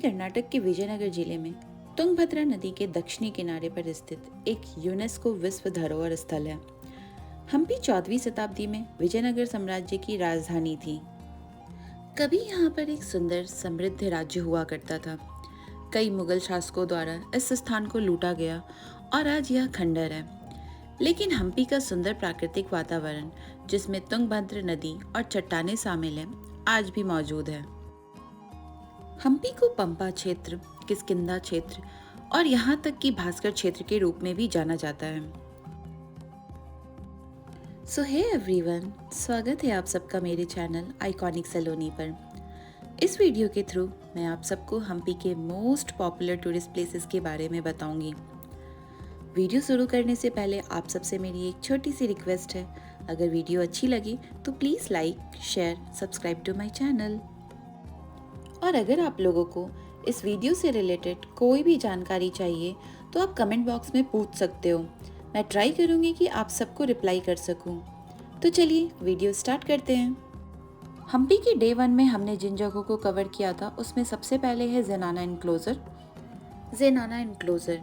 कर्नाटक के विजयनगर जिले में तुंगभद्रा नदी के दक्षिणी किनारे पर स्थित एक यूनेस्को विश्व धरोहर स्थल है। हम्पी 14वीं शताब्दी में विजयनगर साम्राज्य की राजधानी थी। कभी यहाँ पर एक सुंदर समृद्ध राज्य हुआ करता था। कई मुगल शासकों द्वारा इस स्थान को लूटा गया और आज यह खंडर है। लेकिन हम्पी का सुंदर प्राकृतिक वातावरण, जिसमें तुंगभद्रा नदी और चट्टानें शामिल हैं, आज भी मौजूद है। हम्पी को पंपा क्षेत्र, किष्किंधा क्षेत्र और यहाँ तक कि भास्कर क्षेत्र के रूप में भी जाना जाता है। सो हे एवरीवन, स्वागत है आप सबका मेरे चैनल आइकॉनिक सलोनी पर। इस वीडियो के थ्रू मैं आप सबको हम्पी के मोस्ट पॉपुलर टूरिस्ट प्लेसेस के बारे में बताऊंगी। वीडियो शुरू करने से पहले आप सबसे मेरी एक छोटी सी रिक्वेस्ट है, अगर वीडियो अच्छी लगी तो please like, share, subscribe to my channel. और अगर आप लोगों को इस वीडियो से रिलेटेड कोई भी जानकारी चाहिए तो आप कमेंट बॉक्स में पूछ सकते हो। मैं ट्राई करूँगी कि आप सबको रिप्लाई कर सकूँ। तो चलिए वीडियो स्टार्ट करते हैं। हम्पी की डे 1 में हमने जिन जगहों को कवर किया था उसमें सबसे पहले है ज़ेनाना एनक्लोजर। ज़ेनाना एनक्लोजर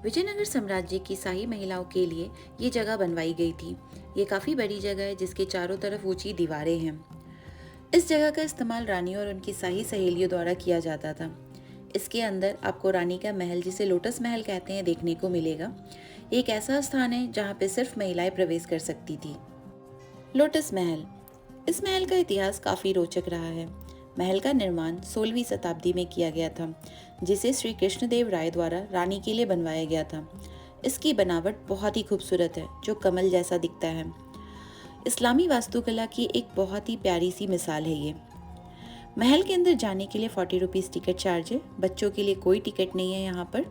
विजयनगर साम्राज्य की शाही महिलाओं के लिए ये जगह बनवाई गई थी। ये काफ़ी बड़ी जगह है जिसके चारों तरफ ऊंची दीवारें हैं। इस जगह का इस्तेमाल रानियों और उनकी शाही सहेलियों द्वारा किया जाता था। इसके अंदर आपको रानी का महल, जिसे लोटस महल कहते हैं, देखने को मिलेगा। एक ऐसा स्थान है जहाँ पे सिर्फ महिलाएं प्रवेश कर सकती थी। लोटस महल, इस महल का इतिहास काफ़ी रोचक रहा है। महल का निर्माण 16वीं शताब्दी में किया गया था, जिसे श्री कृष्णदेव राय द्वारा रानी के लिए बनवाया गया था। इसकी बनावट बहुत ही खूबसूरत है, जो कमल जैसा दिखता है। इस्लामी वास्तुकला की एक बहुत ही प्यारी सी मिसाल है ये। महल के अंदर जाने के लिए 40 रुपीज़ टिकट चार्ज है। बच्चों के लिए कोई टिकट नहीं है यहाँ पर।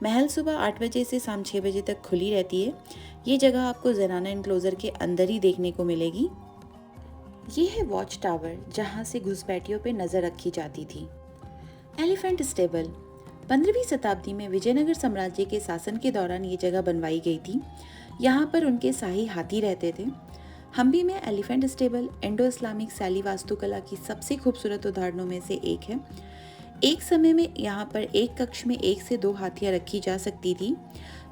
महल सुबह 8 बजे से शाम 6 बजे तक खुली रहती है। ये जगह आपको ज़ेनाना एनक्लोजर के अंदर ही देखने को मिलेगी। ये है वॉच टावर, जहाँ से घुसपैठियों पे नज़र रखी जाती थी। एलिफेंट स्टेबल, 15वीं शताब्दी में विजयनगर साम्राज्य के शासन के दौरान ये जगह बनवाई गई थी। यहाँ पर उनके शाही हाथी रहते थे। हम्पी में एलिफेंट स्टेबल इंडो इस्लामिक शैली वास्तुकला की सबसे खूबसूरत उदाहरणों में से एक है। एक समय में यहाँ पर एक कक्ष में 1 से 2 हाथियाँ रखी जा सकती थी।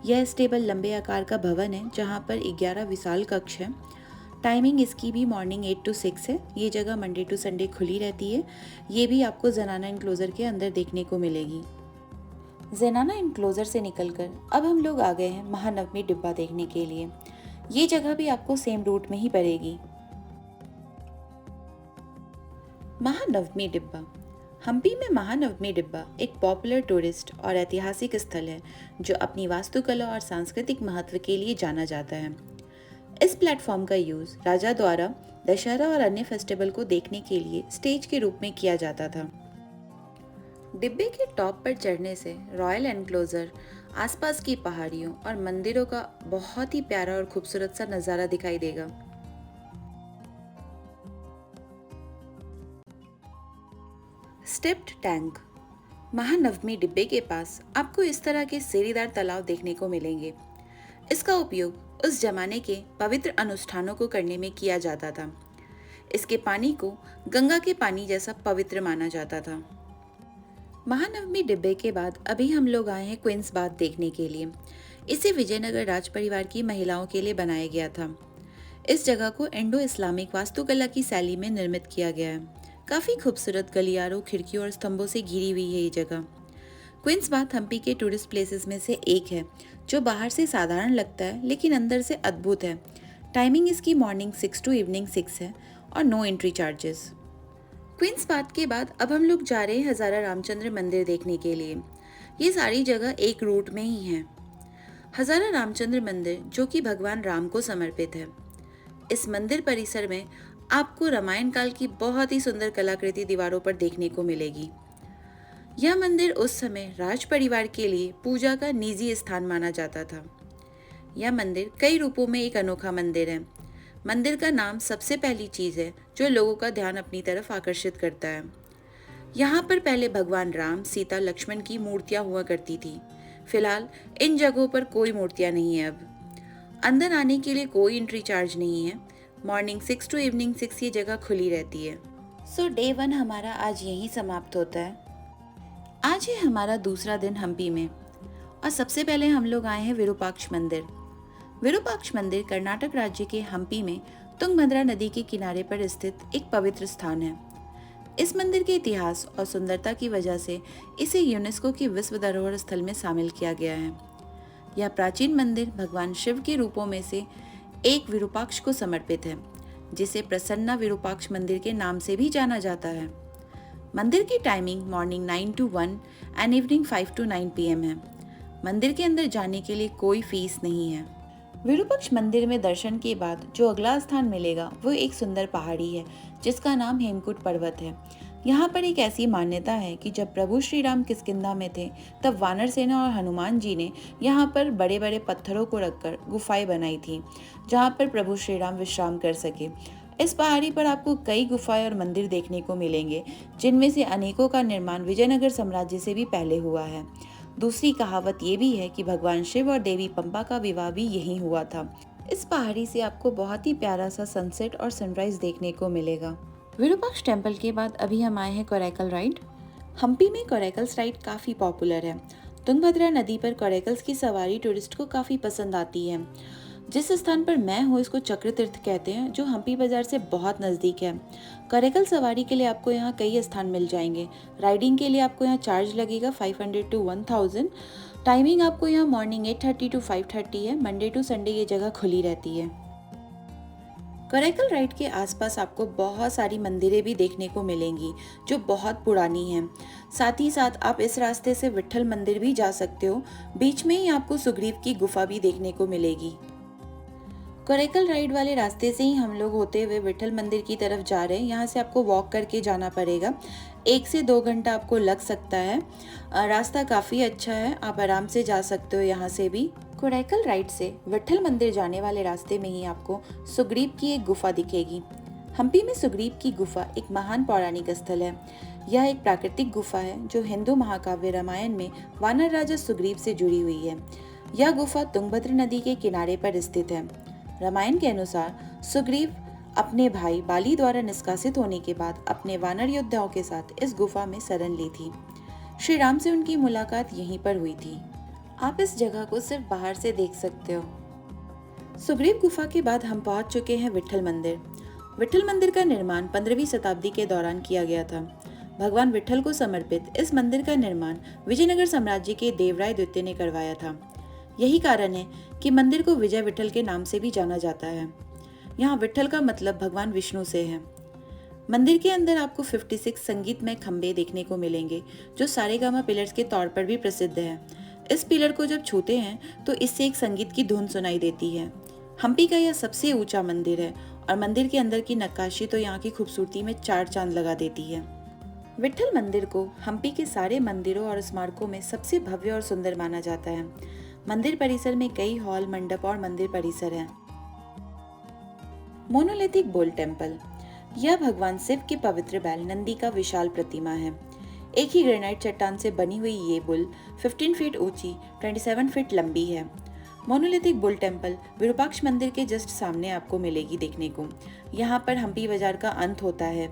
यह स्टेबल लंबे आकार का भवन है, जहाँ पर 11 विशाल कक्ष हैं। टाइमिंग इसकी भी मॉर्निंग 8 to 6 है। ये जगह मंडे टू संडे खुली रहती है। ये भी आपको ज़ेनाना एनक्लोजर के अंदर देखने को मिलेगी। ज़ेनाना एनक्लोजर से निकलकर अब हम लोग आ गए हैं महानवमी डिब्बा देखने के लिए। ये जगह भी आपको सेम रूट में ही पड़ेगी। महानवमी डिब्बा, हम्पी में महानवमी डिब्बा एक पॉपुलर टूरिस्ट और ऐतिहासिक स्थल है, जो अपनी वास्तुकला और सांस्कृतिक महत्व के लिए जाना जाता है। इस प्लेटफॉर्म का यूज राजा द्वारा दशहरा और अन्य फेस्टिवल को देखने के लिए स्टेज के रूप में किया जाता था। डिब्बे के टॉप पर चढ़ने से रॉयल एनक्लोजर, आसपास की पहाड़ियों और मंदिरों का बहुत ही प्यारा और खूबसूरत सा नज़ारा दिखाई देगा। स्टेप्ड टैंक, महानवमी डिब्बे के पास आपको इस तरह के सीढ़ीदार तालाब देखने को मिलेंगे। इसका उपयोग उस जमाने के पवित्र अनुष्ठानों को करने में किया जाता था। इसके पानी को गंगा के पानी जैसा पवित्र माना जाता था। महानवमी डिब्बे के बाद अभी हम लोग आए हैं क्वींस बाथ देखने के लिए। इसे विजयनगर राज परिवार की महिलाओं के लिए बनाया गया था। इस जगह को इंडो इस्लामिक वास्तुकला की शैली में निर्मित किया गया है। काफ़ी खूबसूरत गलियारों, खिड़कियों और स्तंभों से घिरी हुई है ये जगह। क्वींस बाथ हम्पी के टूरिस्ट प्लेसेस में से एक है, जो बाहर से साधारण लगता है लेकिन अंदर से अद्भुत है। टाइमिंग इसकी मॉर्निंग 6 to इवनिंग 6 है और no entry charges. Queen's Bath के बाद अब हम लोग जा रहे हैं हज़ारा रामचंद्र मंदिर देखने के लिए। ये सारी जगह एक रूट में ही है। हज़ारा रामचंद्र मंदिर, जो कि भगवान राम को समर्पित है। इस मंदिर परिसर में आपको रामायण काल की बहुत ही सुंदर कलाकृति दीवारों पर देखने को मिलेगी। यह मंदिर उस समय राज परिवार के लिए पूजा का निजी स्थान माना जाता था। यह मंदिर कई रूपों में एक अनोखा मंदिर है। मंदिर का नाम सबसे पहली चीज़ है जो लोगों का ध्यान अपनी तरफ आकर्षित करता है। यहाँ पर पहले भगवान राम, सीता, लक्ष्मण की मूर्तियाँ हुआ करती थी। फिलहाल इन जगहों पर कोई मूर्तियाँ नहीं है। अब अंदर आने के लिए कोई एंट्री चार्ज नहीं है। मॉर्निंग 6 to इवनिंग 6 ये जगह खुली रहती है। सो डे 1 हमारा आज यहीं समाप्त होता है। आज है हमारा दूसरा दिन हम्पी में और सबसे पहले हम लोग आए हैं विरूपाक्ष मंदिर। विरूपाक्ष मंदिर कर्नाटक राज्य के हम्पी में तुंगभद्रा नदी के किनारे पर स्थित एक पवित्र स्थान है। इस मंदिर के इतिहास और सुंदरता की वजह से इसे यूनेस्को की विश्व धरोहर स्थल में शामिल किया गया है। यह प्राचीन मंदिर भगवान शिव के रूपों में से एक विरूपाक्ष को समर्पित है, जिसे प्रसन्ना विरूपाक्ष मंदिर के नाम से भी जाना जाता है। मंदिर की timing morning 9 to 1 and evening 5 to 9 PM है। मंदिर के अंदर जाने के लिए कोई फीस नहीं है। विरूपाक्ष मंदिर में दर्शन के बाद जो अगला स्थान मिलेगा वो एक सुंदर पहाड़ी है जिसका नाम हेमकूट पर्वत है। यहाँ पर एक ऐसी मान्यता है कि जब प्रभु श्री राम किष्किंधा में थे तब वानर सेना और हनुमान जी ने यहाँ पर बड़े बड़े पत्थरों को रखकर गुफाएं बनाई थी जहाँ पर प्रभु श्री राम विश्राम कर सके। इस पहाड़ी पर आपको कई गुफाएं और मंदिर देखने को मिलेंगे, जिनमें से अनेकों का निर्माण विजयनगर साम्राज्य से भी पहले हुआ है। दूसरी कहावत ये भी है कि भगवान शिव और देवी पंपा का विवाह भी यहीं हुआ था। इस पहाड़ी से आपको बहुत ही प्यारा सा सनसेट और सनराइज देखने को मिलेगा। विरूपाक्ष टेम्पल के बाद अभी हम आए हैं कोरैकल राइड। हम्पी में कोरैकल्स राइड काफ़ी पॉपुलर है। तुंगभद्रा नदी पर कोरैकल्स की सवारी टूरिस्ट को काफ़ी पसंद आती है। जिस स्थान पर मैं हूँ इसको चक्र तीर्थ कहते हैं, जो हम्पी बाजार से बहुत नज़दीक है। कोरैकल सवारी के लिए आपको यहाँ कई स्थान मिल जाएंगे। राइडिंग के लिए आपको यहाँ चार्ज लगेगा 500 to 1000। टाइमिंग आपको यहाँ मॉर्निंग 8:30 to 5:30 है। मंडे टू संडे ये जगह खुली रहती है। कोरैकल राइड के आसपास आपको बहुत सारी मंदिरें भी देखने को मिलेंगी जो बहुत पुरानी हैं। साथ ही साथ आप इस रास्ते से विट्ठल मंदिर भी जा सकते हो। बीच में ही आपको सुग्रीव की गुफा भी देखने को मिलेगी। कोरैकल राइड वाले रास्ते से ही हम लोग होते हुए विट्ठल मंदिर की तरफ जा रहे हैं। यहाँ से आपको वॉक करके जाना पड़ेगा। 1 से 2 घंटा आपको लग सकता है। रास्ता काफ़ी अच्छा है, आप आराम से जा सकते हो यहाँ से भी। कोरैकल राइड से विट्ठल मंदिर जाने वाले रास्ते में ही आपको सुग्रीव की एक गुफा दिखेगी। हम्पी में सुग्रीव की गुफा एक महान पौराणिक स्थल है। यह एक प्राकृतिक गुफा है जो हिंदू महाकाव्य रामायण में वानर राजा सुग्रीव से जुड़ी हुई है। यह गुफा तुंगभद्रा नदी के किनारे पर स्थित है। रामायण के अनुसार सुग्रीव अपने भाई बाली द्वारा निष्कासित होने के बाद अपने वानर योद्धाओं के साथ इस गुफा में शरण ली थी। श्री राम से उनकी मुलाकात यहीं पर हुई थी। आप इस जगह को सिर्फ बाहर से देख सकते हो। सुग्रीव गुफा के बाद हम पहुंच चुके हैं विट्ठल मंदिर। विट्ठल मंदिर का निर्माण 15वीं शताब्दी के दौरान किया गया था। भगवान विट्ठल को समर्पित इस मंदिर का निर्माण विजयनगर साम्राज्य के देवराय द्वितीय ने करवाया था। यही कारण है कि मंदिर को विजय विट्ठल के नाम से भी जाना जाता है। यहाँ विट्ठल का मतलब भगवान विष्णु से है। मंदिर के अंदर आपको 56 संगीतमय खंबे देखने को मिलेंगे जो सारेगामा पिलर्स के तौर पर भी प्रसिद्ध है। इस पिलर को जब छूते हैं तो इससे एक संगीत की धुन सुनाई देती है। हम्पी का यह सबसे ऊंचा मंदिर है और मंदिर के अंदर की नक्काशी तो यहाँ की खूबसूरती में 4 चांद लगा देती है। विट्ठल मंदिर को हम्पी के सारे मंदिरों और स्मारकों में सबसे भव्य और सुंदर माना जाता है। मंदिर परिसर में कई हॉल, मंडप और मंदिर परिसर हैं। मोनोलिथिक बुल टेम्पल, यह भगवान शिव के पवित्र बैल नंदी का विशाल प्रतिमा है। एक ही ग्रेनाइट चट्टान से बनी हुई ये बुल 15 फीट ऊंची, 27 फीट लंबी है। मोनोलिथिक बुल टेम्पल विरूपाक्ष मंदिर के जस्ट सामने आपको मिलेगी देखने को। यहाँ पर हम्पी बाजार का अंत होता है।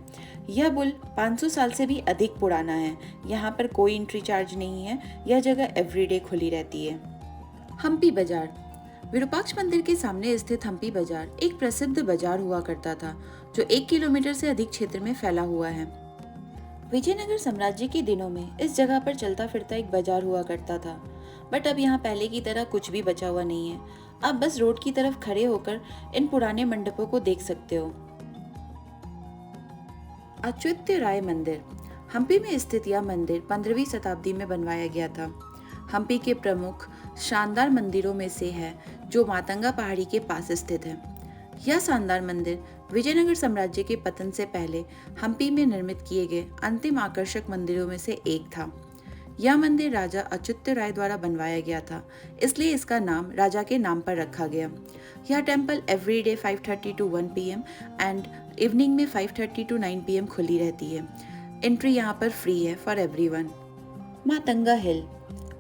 यह बुल 500 साल से भी अधिक पुराना है। यहाँ पर कोई एंट्री चार्ज नहीं है। यह जगह एवरीडे खुली रहती है। हम्पी बाजार, विरूपाक्ष मंदिर के सामने स्थित हम्पी बाजार एक प्रसिद्ध बाजार हुआ करता था जो 1 किलोमीटर से अधिक क्षेत्र में फैला हुआ है। विजयनगर साम्राज्य के दिनों में इस जगह पर चलता फिरता एक बाजार हुआ करता था, बट अब यहाँ पहले की तरह कुछ भी बचा हुआ नहीं है। आप बस रोड की तरफ खड़े होकर इन पुराने मंडपों को देख सकते हो। अच्युत राय मंदिर, हम्पी में स्थित यह मंदिर 15वीं शताब्दी में बनवाया गया था। हम्पी के प्रमुख शानदार मंदिरों में से है जो मातंगा पहाड़ी के पास स्थित है। यह शानदार मंदिर विजयनगर साम्राज्य के पतन से पहले हम्पी में निर्मित किए गए अंतिम आकर्षक मंदिरों में से एक था। यह मंदिर राजा अच्युत राय द्वारा बनवाया गया था, इसलिए इसका नाम राजा के नाम पर रखा गया। यह temple everyday 5:30 to 1 PM and evening में 5:30 to 9 PM खुली रहती है। एंट्री यहाँ पर फ्री है फॉर एवरीवन। मातंगा हिल,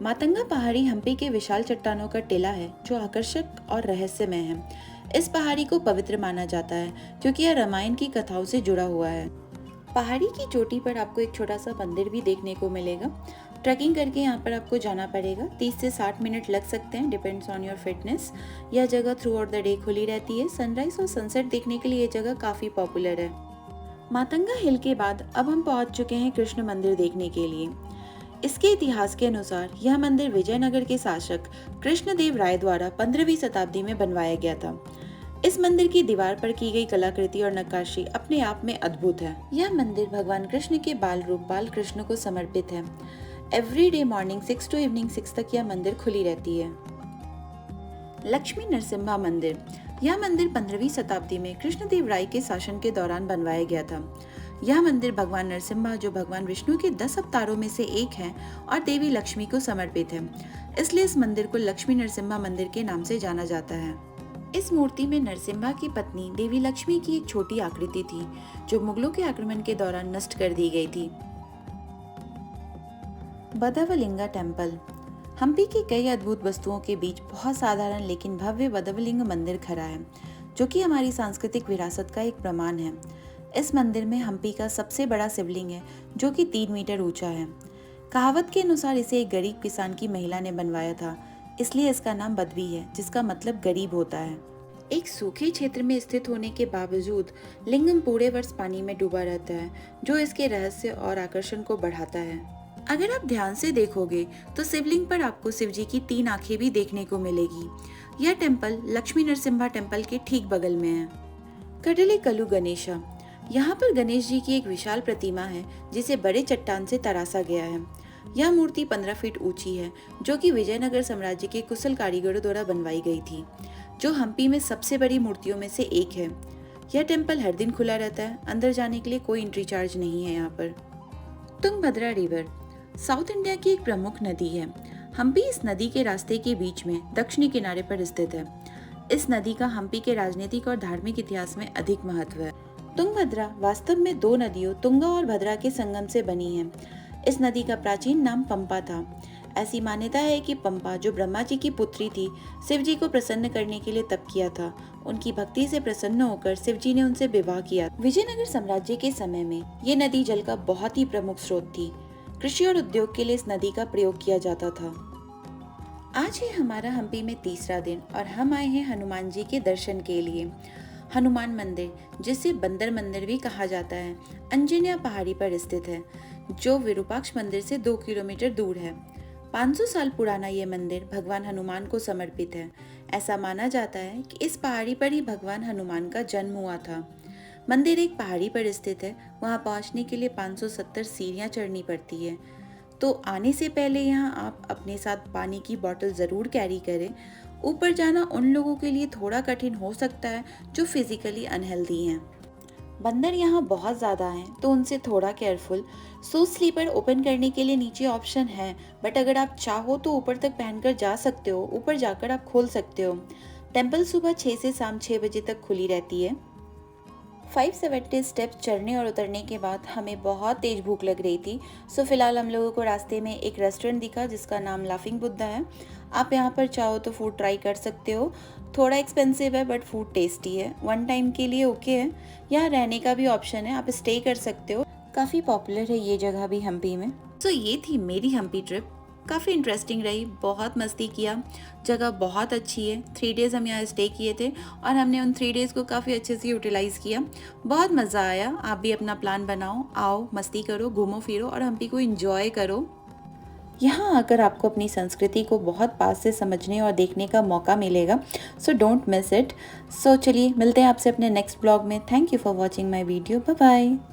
मातंगा पहाड़ी हम्पी के विशाल चट्टानों का टीला है जो आकर्षक और रहस्यमय है। इस पहाड़ी को पवित्र माना जाता है क्योंकि यह रामायण की कथाओं से जुड़ा हुआ है। पहाड़ी की चोटी पर आपको एक छोटा सा मंदिर भी देखने को मिलेगा। ट्रैकिंग करके यहाँ पर आपको जाना पड़ेगा। 30 से 60 मिनट लग सकते हैं, डिपेंड्स ऑन योर फिटनेस। यह जगह थ्रू आउट द डे खुली रहती है। सनराइज और सनसेट देखने के लिए ये जगह काफ़ी पॉपुलर है। मातंगा हिल के बाद अब हम पहुंच चुके हैं कृष्ण मंदिर देखने के लिए। इसके इतिहास के अनुसार यह मंदिर विजयनगर के शासक कृष्णदेव राय द्वारा 15वीं शताब्दी में बनवाया गया था। इस मंदिर की दीवार पर की गई कलाकृति और नक्काशी अपने आप में अद्भुत है। यह मंदिर भगवान कृष्ण के बाल रूप बाल कृष्ण को समर्पित है। Every day morning 6 to evening 6 तक यह मंदिर खुली रहती है। लक्ष्मी नरसिम्हा मंदिर। यह मंदिर 15वीं शताब्दी में कृष्णदेव राय के शासन के दौरान बनवाया गया था। यह मंदिर भगवान नरसिम्हा, जो भगवान विष्णु के 10 अवतारों में से एक हैं, और देवी लक्ष्मी को समर्पित है, इसलिए इस मंदिर को लक्ष्मी नरसिम्हा मंदिर के नाम से जाना जाता है। इस मूर्ति में नरसिम्हा की पत्नी देवी लक्ष्मी की एक छोटी आकृति थी, जो मुगलों के आक्रमण के दौरान नष्ट कर दी गई थी। बदवलिंगा टेम्पल। हम्पी की कई अद्भुत वस्तुओं के बीच बहुत साधारण लेकिन भव्य बदवलिंग मंदिर खड़ा है, जो कि हमारी सांस्कृतिक विरासत का एक प्रमाण है। इस मंदिर में हम्पी का सबसे बड़ा शिवलिंग है, जो कि 3 मीटर ऊंचा है। कहावत के अनुसार इसे एक गरीब किसान की महिला ने बनवाया था, इसलिए इसका नाम बदवी है, जिसका मतलब गरीब होता है। एक सूखे क्षेत्र में स्थित होने के बावजूद लिंगम पूरे वर्ष पानी में डूबा रहता है, जो इसके रहस्य और आकर्षण को बढ़ाता है। अगर आप ध्यान से देखोगे तो शिवलिंग पर आपको शिव जी की 3 आंखें भी देखने को मिलेगी। यह टेम्पल लक्ष्मी नरसिम्हा टेम्पल के ठीक बगल में है। कटले कलू गणेशा। यहाँ पर गणेश जी की एक विशाल प्रतिमा है, जिसे बड़े चट्टान से तराशा गया है। यह मूर्ति 15 फीट ऊंची है, जो कि विजयनगर साम्राज्य के कुशल कारीगरों द्वारा बनवाई गई थी, जो हम्पी में सबसे बड़ी मूर्तियों में से एक है। यह टेम्पल हर दिन खुला रहता है। अंदर जाने के लिए कोई एंट्री चार्ज नहीं है यहाँ पर। तुंगभद्रा रिवर साउथ इंडिया की एक प्रमुख नदी है। हम्पी इस नदी के रास्ते के बीच में दक्षिणी किनारे पर स्थित है। इस नदी का हम्पी के राजनीतिक और धार्मिक इतिहास में अधिक महत्व है। तुंगभद्रा वास्तव में 2 नदियों तुंगा और भद्रा के संगम से बनी है। इस नदी का प्राचीन नाम पंपा था। ऐसी मान्यता है कि पंपा, जो ब्रह्मा जी की पुत्री थी, शिव जी को प्रसन्न करने के लिए तप किया था। उनकी भक्ति से प्रसन्न होकर शिव जी ने उनसे विवाह किया। विजयनगर साम्राज्य के समय में ये नदी जल का बहुत ही प्रमुख स्रोत थी। कृषि और उद्योग के लिए इस नदी का प्रयोग किया जाता था। आज है हमारा हम्पी में तीसरा दिन और हम आए हैं हनुमान जी के दर्शन के लिए। हनुमान मंदिर, जिसे बंदर मंदिर भी कहा जाता है, अंजनिया पहाड़ी पर स्थित है, जो विरूपाक्ष मंदिर से 2 किलोमीटर दूर है। 500 साल पुराना ये मंदिर भगवान हनुमान को समर्पित है। ऐसा माना जाता है कि इस पहाड़ी पर ही भगवान हनुमान का जन्म हुआ था। मंदिर एक पहाड़ी पर स्थित है। वहां पहुंचने के लिए 570 सीढ़ियां चढ़नी पड़ती है। तो आने से पहले यहाँ आप अपने साथ पानी की बोतल ज़रूर कैरी करें। ऊपर जाना उन लोगों के लिए थोड़ा कठिन हो सकता है जो फिजिकली अनहेल्दी हैं। बंदर यहाँ बहुत ज़्यादा हैं, तो उनसे थोड़ा केयरफुल। शूज स्लीपर ओपन करने के लिए नीचे ऑप्शन है, बट अगर आप चाहो तो ऊपर तक पहनकर जा सकते हो। ऊपर जाकर आप खोल सकते हो। टेम्पल सुबह 6 से शाम 6 बजे तक खुली रहती है। 570 स्टेप्स चढ़ने और उतरने के बाद हमें बहुत तेज भूख लग रही थी। सो फिलहाल हम लोगों को रास्ते में एक रेस्टोरेंट दिखा जिसका नाम लाफिंग बुद्धा है। आप यहाँ पर चाहो तो फूड ट्राई कर सकते हो। थोड़ा एक्सपेंसिव है बट फूड टेस्टी है। 1 टाइम के लिए ओके है। यहाँ रहने का भी ऑप्शन है, आप स्टे कर सकते हो। काफ़ी पॉपुलर है ये जगह भी हम्पी में। सो ये थी मेरी हम्पी ट्रिप। काफ़ी इंटरेस्टिंग रही, बहुत मस्ती किया। जगह बहुत अच्छी है। 3 डेज़ हम यहाँ स्टे किए थे और हमने उन 3 डेज़ को काफ़ी अच्छे से यूटिलाइज़ किया। बहुत मज़ा आया। आप भी अपना प्लान बनाओ, आओ, मस्ती करो, घूमो फिरो और हम्पी को एंजॉय करो। यहाँ आकर आपको अपनी संस्कृति को बहुत पास से समझने और देखने का मौका मिलेगा। So don't miss it. So चलिए मिलते हैं आपसे अपने नेक्स्ट ब्लॉग में। Thank you for watching my video. Bye bye.